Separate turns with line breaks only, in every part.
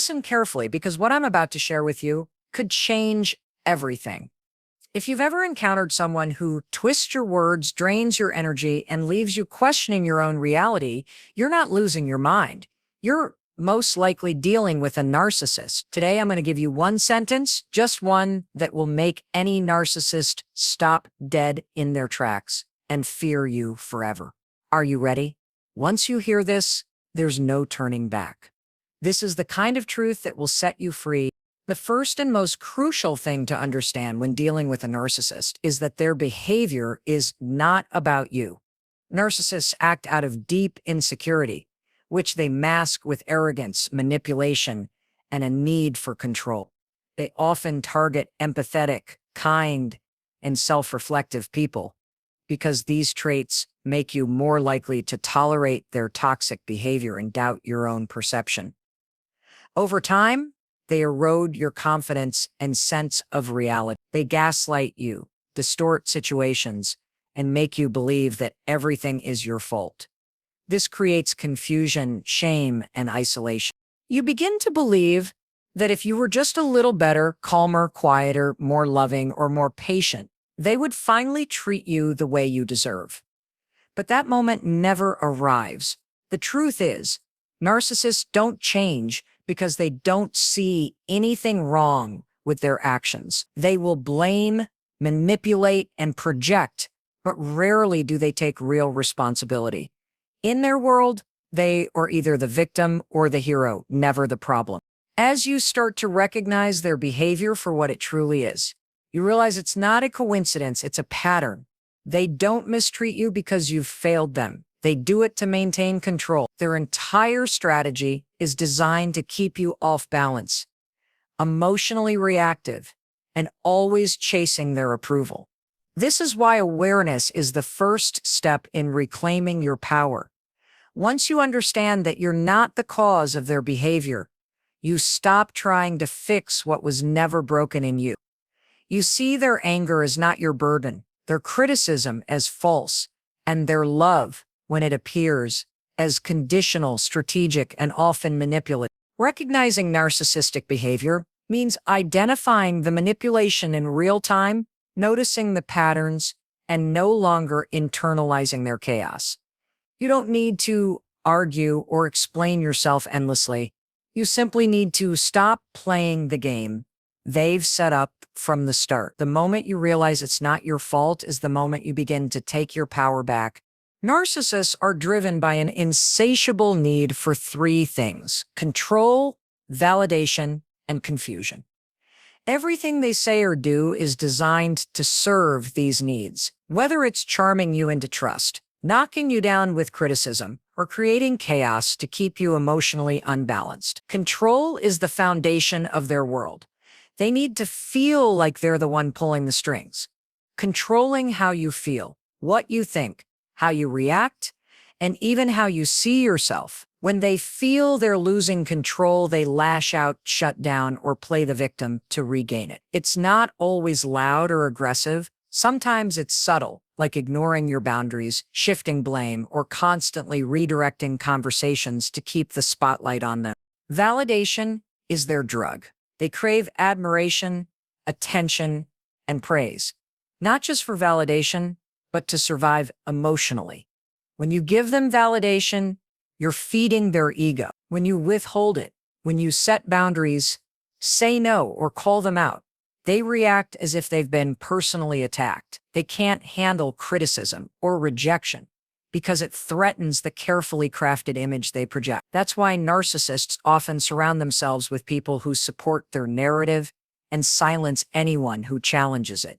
listen carefully because what I'm about to share with you could change everything. If you've ever encountered someone who twists your words, drains your energy, and leaves you questioning your own reality, you're not losing your mind. You're most likely dealing with a narcissist. Today, I'm going to give you one sentence, just one, that will make any narcissist stop dead in their tracks and fear you forever. Are you ready? Once you hear this, there's no turning back. This is the kind of truth that will set you free. The first and most crucial thing to understand when dealing with a narcissist is that their behavior is not about you. Narcissists act out of deep insecurity, which they mask with arrogance, manipulation, and a need for control. They often target empathetic, kind, and self-reflective people because these traits make you more likely to tolerate their toxic behavior and doubt your own perception. Over time, they erode your confidence and sense of reality. They gaslight you, distort situations, and make you believe that everything is your fault. This creates confusion, shame, and isolation. You begin to believe that if you were just a little better, calmer, quieter, more loving, or more patient, they would finally treat you the way you deserve. But that moment never arrives. The truth is, narcissists don't change because they don't see anything wrong with their actions. They will blame, manipulate, and project, but rarely do they take real responsibility. In their world, they are either the victim or the hero, never the problem. As you start to recognize their behavior for what it truly is, you realize it's not a coincidence, it's a pattern. They don't mistreat you because you've failed them. They do it to maintain control. Their entire strategy is designed to keep you off balance, emotionally reactive, and always chasing their approval. This is why awareness is the first step in reclaiming your power. Once you understand that you're not the cause of their behavior, you stop trying to fix what was never broken in you. You see their anger as not your burden, their criticism as false, and their love, when it appears, as conditional, strategic, and often manipulative. Recognizing narcissistic behavior means identifying the manipulation in real time, noticing the patterns, and no longer internalizing their chaos. You don't need to argue or explain yourself endlessly. You simply need to stop playing the game they've set up from the start. The moment you realize it's not your fault is the moment you begin to take your power back. Narcissists are driven by an insatiable need for three things: control, validation, and confusion. Everything they say or do is designed to serve these needs, whether it's charming you into trust, knocking you down with criticism, or creating chaos to keep you emotionally unbalanced. Control is the foundation of their world. They need to feel like they're the one pulling the strings, controlling how you feel, what you think, how you react, and even how you see yourself. When they feel they're losing control, they lash out, shut down, or play the victim to regain it. It's not always loud or aggressive. Sometimes it's subtle, like ignoring your boundaries, shifting blame, or constantly redirecting conversations to keep the spotlight on them. Validation is their drug. They crave admiration, attention, and praise, not just for validation, but to survive emotionally. When you give them validation, you're feeding their ego. When you withhold it, when you set boundaries, say no, or call them out, they react as if they've been personally attacked. They can't handle criticism or rejection because it threatens the carefully crafted image they project. That's why narcissists often surround themselves with people who support their narrative and silence anyone who challenges it.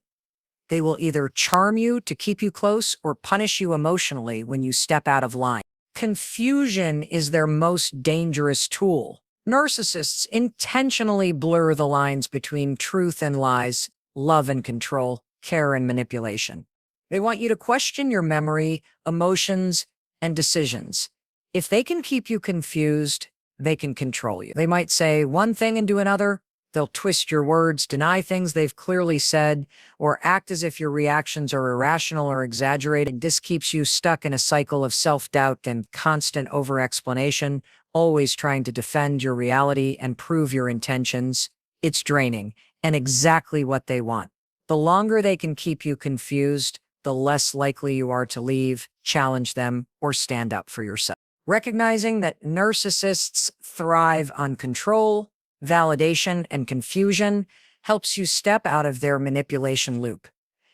They will either charm you to keep you close or punish you emotionally when you step out of line. Confusion is their most dangerous tool. Narcissists intentionally blur the lines between truth and lies, love and control, care and manipulation. They want you to question your memory, emotions, and decisions. If they can keep you confused, they can control you. They might say one thing and do another. They'll twist your words, deny things they've clearly said, or act as if your reactions are irrational or exaggerated. This keeps you stuck in a cycle of self-doubt and constant over-explanation, always trying to defend your reality and prove your intentions. It's draining and exactly what they want. The longer they can keep you confused, the less likely you are to leave, challenge them, or stand up for yourself. Recognizing that narcissists thrive on control, validation, and confusion helps you step out of their manipulation loop.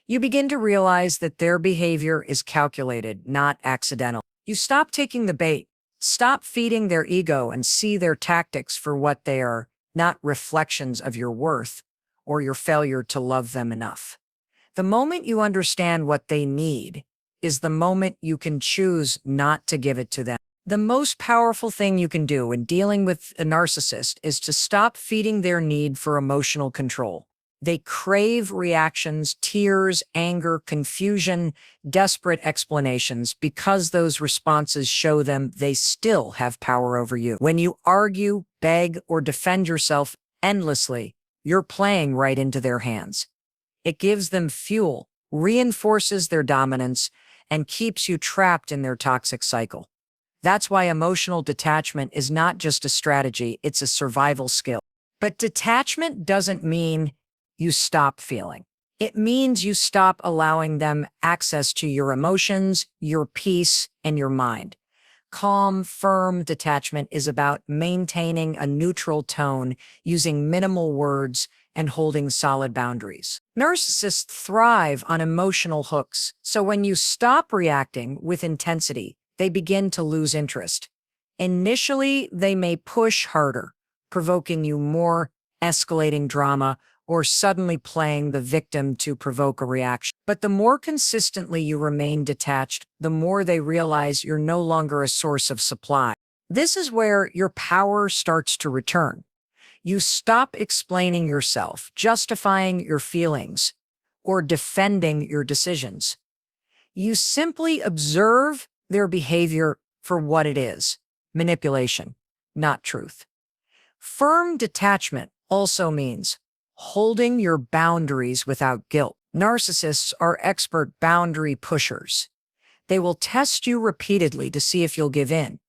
You begin to realize that their behavior is calculated, not accidental. You stop taking the bait, stop feeding their ego, and see their tactics for what they are, not reflections of your worth or your failure to love them enough. The moment you understand what they need is the moment you can choose not to give it to them. The most powerful thing you can do in dealing with a narcissist is to stop feeding their need for emotional control. They crave reactions, tears, anger, confusion, desperate explanations because those responses show them they still have power over you. When you argue, beg, or defend yourself endlessly, you're playing right into their hands. It gives them fuel, reinforces their dominance, and keeps you trapped in their toxic cycle. That's why emotional detachment is not just a strategy, it's a survival skill. But detachment doesn't mean you stop feeling. It means you stop allowing them access to your emotions, your peace, and your mind. Calm, firm detachment is about maintaining a neutral tone, using minimal words, and holding solid boundaries. Narcissists thrive on emotional hooks, so when you stop reacting with intensity, they begin to lose interest. Initially, they may push harder, provoking you more, escalating drama, or suddenly playing the victim to provoke a reaction. But the more consistently you remain detached, the more they realize you're no longer a source of supply. This is where your power starts to return. You stop explaining yourself, justifying your feelings, or defending your decisions. You simply observe their behavior for what it is: manipulation, not truth. Firm detachment also means holding your boundaries without guilt. Narcissists are expert boundary pushers. They will test you repeatedly to see if you'll give in.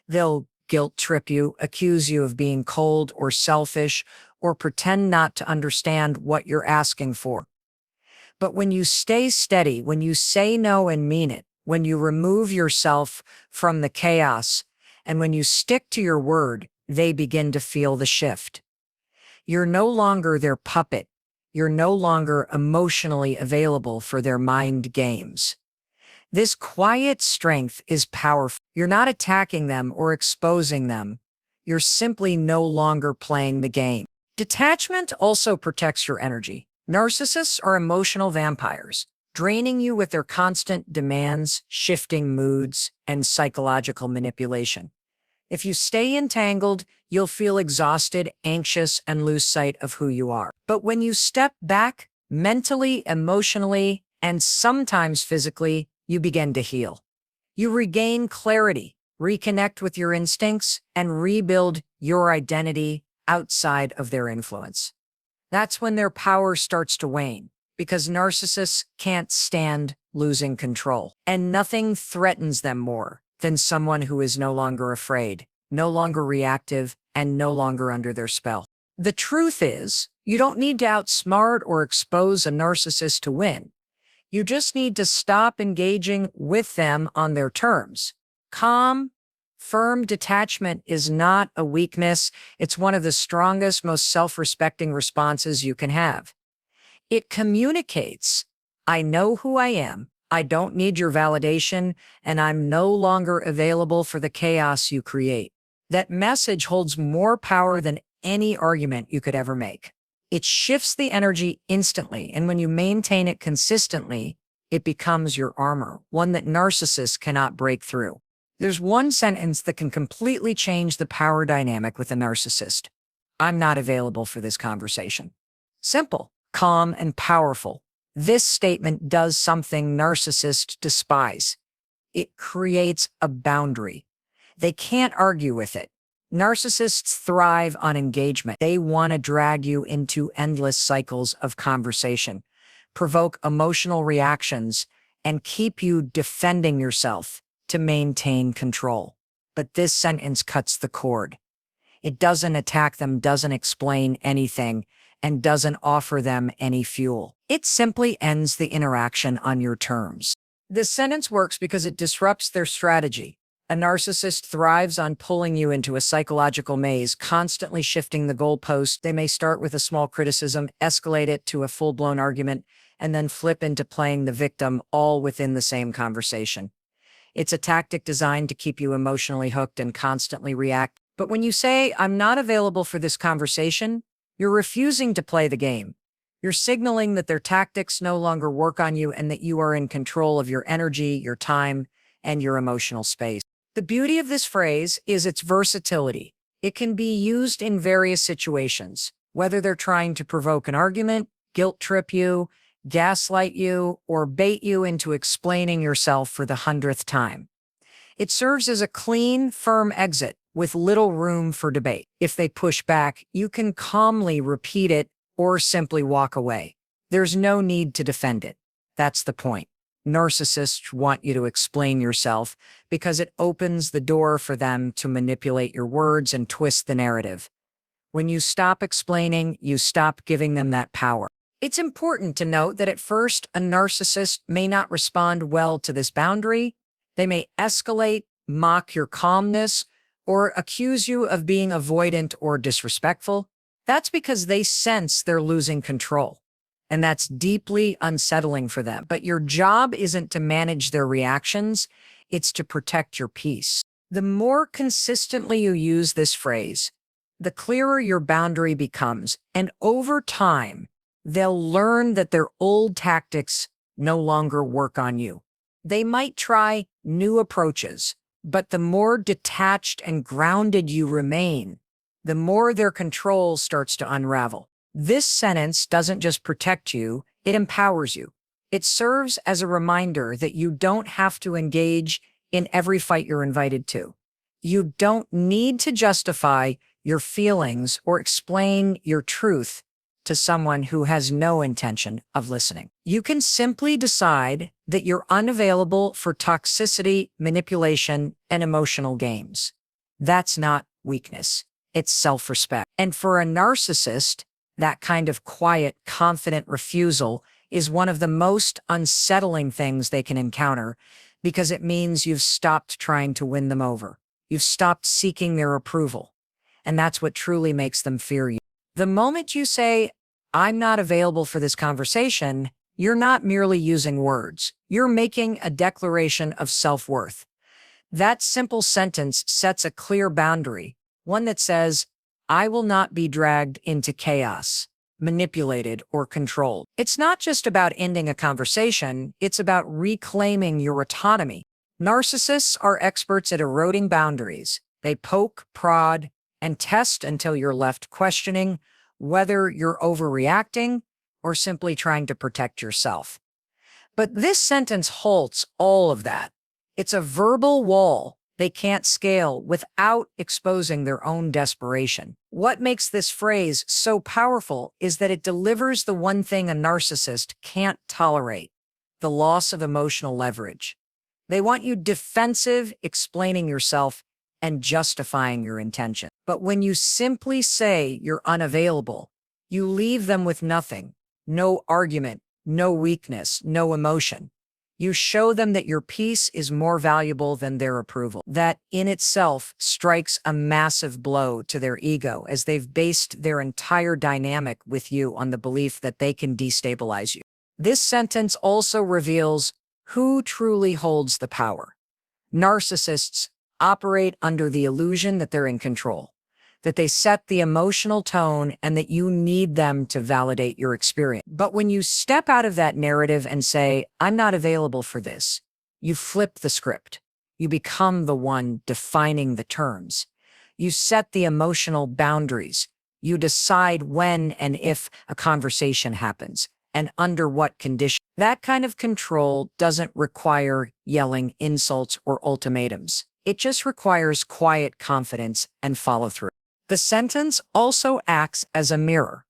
They'll guilt trip you, accuse you of being cold or selfish, or pretend not to understand what you're asking for. But when you stay steady, when you say no and mean it, when you remove yourself from the chaos, and when you stick to your word, they begin to feel the shift. You're no longer their puppet. You're no longer emotionally available for their mind games. This quiet strength is powerful. You're not attacking them or exposing them. You're simply no longer playing the game. Detachment also protects your energy. Narcissists are emotional vampires, draining you with their constant demands, shifting moods, and psychological manipulation. If you stay entangled, you'll feel exhausted, anxious, and lose sight of who you are. But when you step back, mentally, emotionally, and sometimes physically, you begin to heal. You regain clarity, reconnect with your instincts, and rebuild your identity outside of their influence. That's when their power starts to wane, because narcissists can't stand losing control. And nothing threatens them more than someone who is no longer afraid, no longer reactive, and no longer under their spell. The truth is, you don't need to outsmart or expose a narcissist to win. You just need to stop engaging with them on their terms. Calm, firm detachment is not a weakness. It's one of the strongest, most self-respecting responses you can have. It communicates, I know who I am. I don't need your validation, and I'm no longer available for the chaos you create. That message holds more power than any argument you could ever make. It shifts the energy instantly, and when you maintain it consistently, it becomes your armor, one that narcissists cannot break through. There's one sentence that can completely change the power dynamic with a narcissist. I'm not available for this conversation. Simple, calm, and powerful. This statement does something narcissists despise. It creates a boundary. They can't argue with it. Narcissists thrive on engagement. They want to drag you into endless cycles of conversation, provoke emotional reactions, and keep you defending yourself to maintain control. But this sentence cuts the cord. It doesn't attack them, doesn't explain anything, and doesn't offer them any fuel. It simply ends the interaction on your terms. This sentence works because it disrupts their strategy. A narcissist thrives on pulling you into a psychological maze, constantly shifting the goalpost. They may start with a small criticism, escalate it to a full-blown argument, and then flip into playing the victim, all within the same conversation. It's a tactic designed to keep you emotionally hooked and constantly react. But when you say, "I'm not available for this conversation," you're refusing to play the game. You're signaling that their tactics no longer work on you and that you are in control of your energy, your time, and your emotional space. The beauty of this phrase is its versatility. It can be used in various situations, whether they're trying to provoke an argument, guilt trip you, gaslight you, or bait you into explaining yourself for the 100th time. It serves as a clean, firm exit with little room for debate. If they push back, you can calmly repeat it or simply walk away. There's no need to defend it. That's the point. Narcissists want you to explain yourself because it opens the door for them to manipulate your words and twist the narrative. When you stop explaining, you stop giving them that power. It's important to note that at first, a narcissist may not respond well to this boundary. They may escalate, mock your calmness, or accuse you of being avoidant or disrespectful. That's because they sense they're losing control. And that's deeply unsettling for them. But your job isn't to manage their reactions, it's to protect your peace. The more consistently you use this phrase, the clearer your boundary becomes. And over time, they'll learn that their old tactics no longer work on you. They might try new approaches, but the more detached and grounded you remain, the more their control starts to unravel. This sentence doesn't just protect you, it empowers you. It serves as a reminder that you don't have to engage in every fight you're invited to. You don't need to justify your feelings or explain your truth to someone who has no intention of listening. You can simply decide that you're unavailable for toxicity, manipulation, and emotional games. That's not weakness. It's self-respect. And for a narcissist, that kind of quiet, confident refusal is one of the most unsettling things they can encounter because it means you've stopped trying to win them over. You've stopped seeking their approval. And that's what truly makes them fear you. The moment you say, "I'm not available for this conversation," you're not merely using words. You're making a declaration of self-worth. That simple sentence sets a clear boundary, one that says, "I will not be dragged into chaos, manipulated, or controlled." It's not just about ending a conversation, it's about reclaiming your autonomy. Narcissists are experts at eroding boundaries. They poke, prod, and test until you're left questioning whether you're overreacting or simply trying to protect yourself. But this sentence halts all of that. It's a verbal wall they can't scale without exposing their own desperation. What makes this phrase so powerful is that it delivers the one thing a narcissist can't tolerate: the loss of emotional leverage. They want you defensive, explaining yourself, and justifying your intention. But when you simply say you're unavailable, you leave them with nothing. No argument, no weakness, no emotion. You show them that your peace is more valuable than their approval. That in itself strikes a massive blow to their ego, as they've based their entire dynamic with you on the belief that they can destabilize you. This sentence also reveals who truly holds the power. Narcissists operate under the illusion that they're in control, that they set the emotional tone, and that you need them to validate your experience. But when you step out of that narrative and say, "I'm not available for this," you flip the script. You become the one defining the terms. You set the emotional boundaries. You decide when and if a conversation happens, and under what conditions. That kind of control doesn't require yelling insults or ultimatums. It just requires quiet confidence and follow-through. The sentence also acts as a mirror.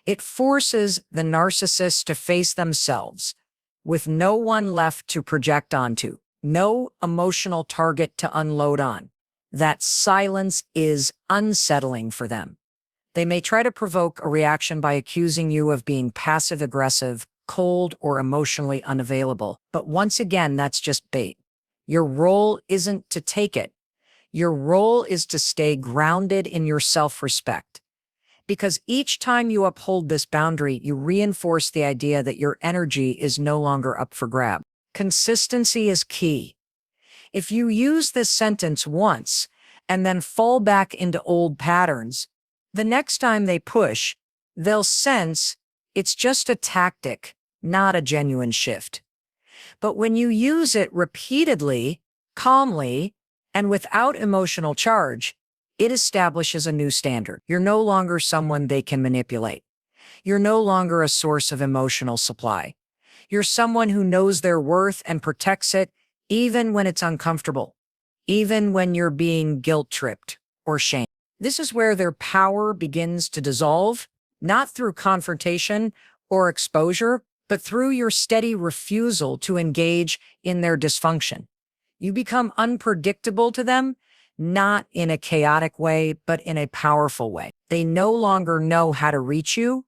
It forces the narcissist to face themselves, with no one left to project onto, no emotional target to unload on. That silence is unsettling for them. They may try to provoke a reaction by accusing you of being passive-aggressive, cold, or emotionally unavailable. But once again, that's just bait. Your role isn't to take it. Your role is to stay grounded in your self-respect. Because each time you uphold this boundary, you reinforce the idea that your energy is no longer up for grab. Consistency is key. If you use this sentence once and then fall back into old patterns, the next time they push, they'll sense it's just a tactic, not a genuine shift. But when you use it repeatedly, calmly, and without emotional charge, it establishes a new standard. You're no longer someone they can manipulate. You're no longer a source of emotional supply. You're someone who knows their worth and protects it even when it's uncomfortable, even when you're being guilt-tripped or shamed. This is where their power begins to dissolve, not through confrontation or exposure, but through your steady refusal to engage in their dysfunction. You become unpredictable to them, not in a chaotic way, but in a powerful way. They no longer know how to reach you,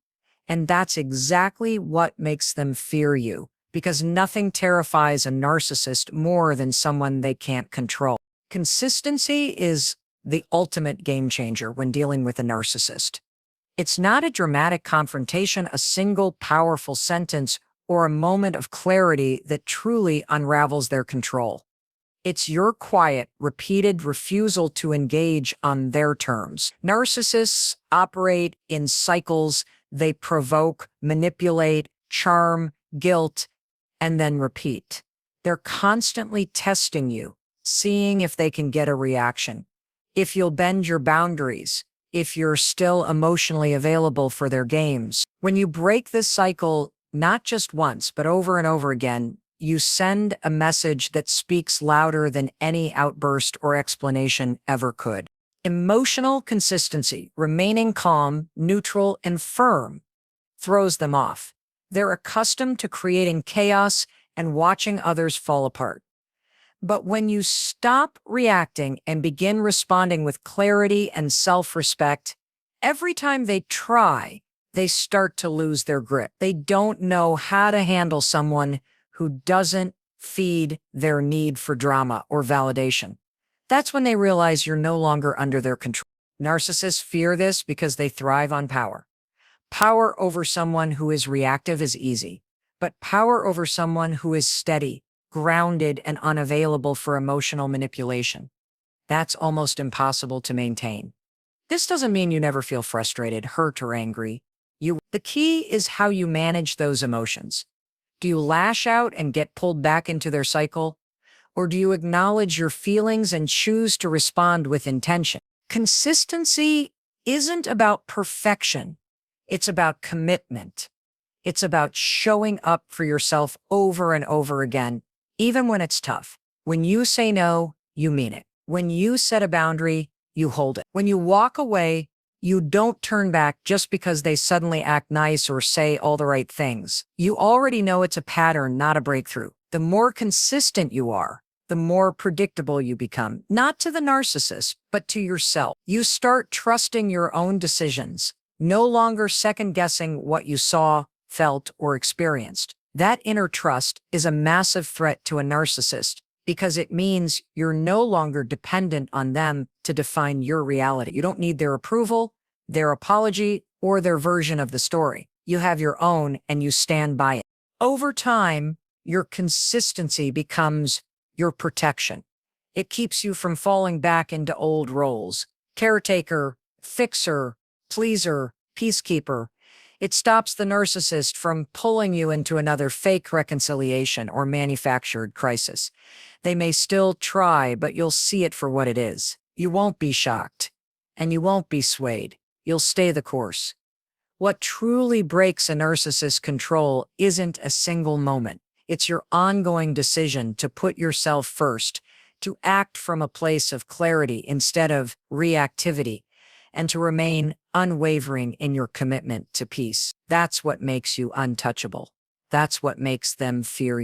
and that's exactly what makes them fear you, because nothing terrifies a narcissist more than someone they can't control. Consistency is the ultimate game changer when dealing with a narcissist. It's not a dramatic confrontation, a single powerful sentence, or a moment of clarity that truly unravels their control. It's your quiet, repeated refusal to engage on their terms. Narcissists operate in cycles. They provoke, manipulate, charm, guilt, and then repeat. They're constantly testing you, seeing if they can get a reaction, if you'll bend your boundaries, if you're still emotionally available for their games. When you break this cycle, not just once, but over and over again, you send a message that speaks louder than any outburst or explanation ever could. Emotional consistency, remaining calm, neutral, and firm, throws them off. They're accustomed to creating chaos and watching others fall apart. But when you stop reacting and begin responding with clarity and self-respect, every time they try, they start to lose their grip. They don't know how to handle someone who doesn't feed their need for drama or validation. That's when they realize you're no longer under their control. Narcissists fear this because they thrive on power. Power over someone who is reactive is easy, but power over someone who is steady, grounded, and unavailable for emotional manipulation, that's almost impossible to maintain. This doesn't mean you never feel frustrated, hurt, or angry. The key is how you manage those emotions. Do you lash out and get pulled back into their cycle? Or do you acknowledge your feelings and choose to respond with intention? Consistency isn't about perfection. It's about commitment. It's about showing up for yourself over and over again, even when it's tough. When you say no, you mean it. When you set a boundary, you hold it. When you walk away, you don't turn back just because they suddenly act nice or say all the right things. You already know it's a pattern, not a breakthrough. The more consistent you are, the more predictable you become, not to the narcissist, but to yourself. You start trusting your own decisions, no longer second-guessing what you saw, felt, or experienced. That inner trust is a massive threat to a narcissist because it means you're no longer dependent on them to define your reality. You don't need their approval, their apology, or their version of the story. You have your own and you stand by it. Over time, your consistency becomes your protection. It keeps you from falling back into old roles: caretaker, fixer, pleaser, peacekeeper. It stops the narcissist from pulling you into another fake reconciliation or manufactured crisis. They may still try, but you'll see it for what it is. You won't be shocked, and you won't be swayed. You'll stay the course. What truly breaks a narcissist's control isn't a single moment. It's your ongoing decision to put yourself first, to act from a place of clarity instead of reactivity, and to remain unwavering in your commitment to peace. That's what makes you untouchable. That's what makes them fear you.